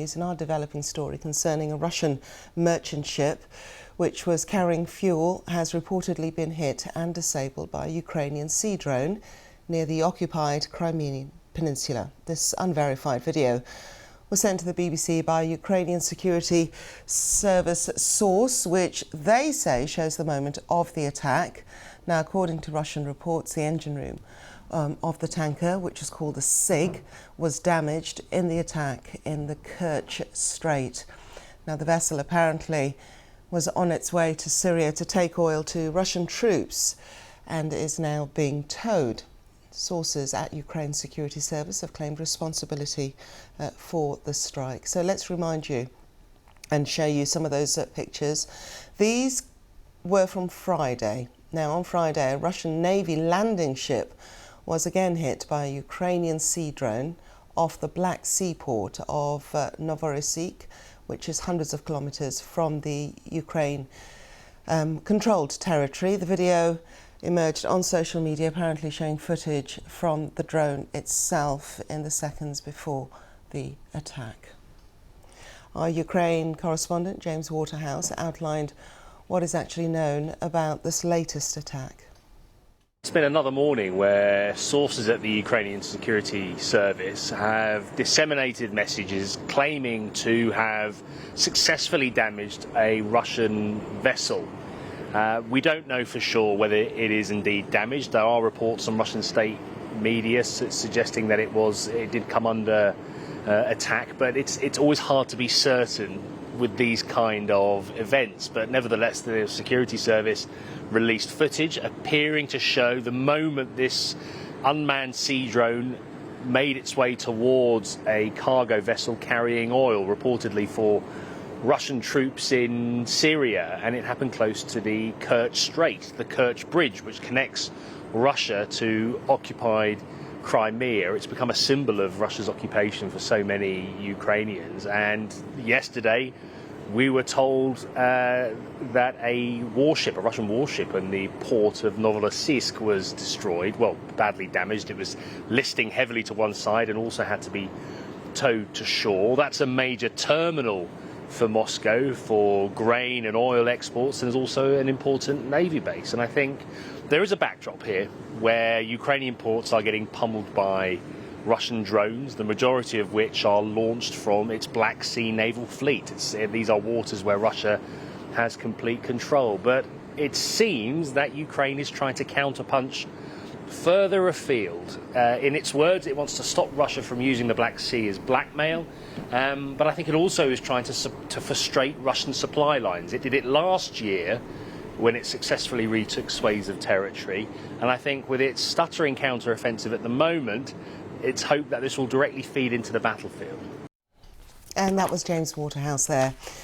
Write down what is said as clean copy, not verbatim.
In our developing story concerning a Russian merchant ship which was carrying fuel has reportedly been hit and disabled by a Ukrainian sea drone near the occupied Crimean peninsula. This unverified video was sent to the BBC by a Ukrainian security service source, which they say shows the moment of the attack. Now, according to Russian reports, the engine room of the tanker, which is called the SIG, was damaged in the attack in the Kerch Strait. Now, the vessel apparently was on its way to Syria to take oil to Russian troops and is now being towed. Sources at Ukraine's security service have claimed responsibility for the strike. So let's remind you and show you some of those pictures. These were from Friday. Now, on Friday, a Russian Navy landing ship was again hit by a Ukrainian sea drone off the Black Sea port of Novorossiysk, which is hundreds of kilometers from the Ukraine controlled territory. The video emerged on social media, apparently showing footage from the drone itself in the seconds before the attack. Our Ukraine correspondent, James Waterhouse, outlined what is actually known about this latest attack. It's been another morning where sources at the Ukrainian security service have disseminated messages claiming to have successfully damaged a Russian vessel. We don't know for sure whether it is indeed damaged. There are reports on Russian state media suggesting that it did come under attack, but it's always hard to be certain with these kind of events. But nevertheless, the security service released footage appearing to show the moment this unmanned sea drone made its way towards a cargo vessel carrying oil, reportedly for Russian troops in Syria, and it happened close to the Kerch Strait, the Kerch Bridge, which connects Russia to occupied Crimea. It's become a symbol of Russia's occupation for so many Ukrainians. And yesterday we were told that a Russian warship in the port of Novorossiysk was destroyed, well, badly damaged. It was listing heavily to one side and also had to be towed to shore. That's a major terminal for Moscow for grain and oil exports, and is also an important navy base. And I think there is a backdrop here where Ukrainian ports are getting pummeled by Russian drones, the majority of which are launched from its Black Sea naval fleet. These are waters where Russia has complete control. But it seems that Ukraine is trying to counterpunch further afield. In its words, it wants to stop Russia from using the Black Sea as blackmail, but I think it also is trying to frustrate Russian supply lines. It did it last year when it successfully retook swathes of territory, and I think with its stuttering counter-offensive at the moment, it's hoped that this will directly feed into the battlefield. And that was James Waterhouse there.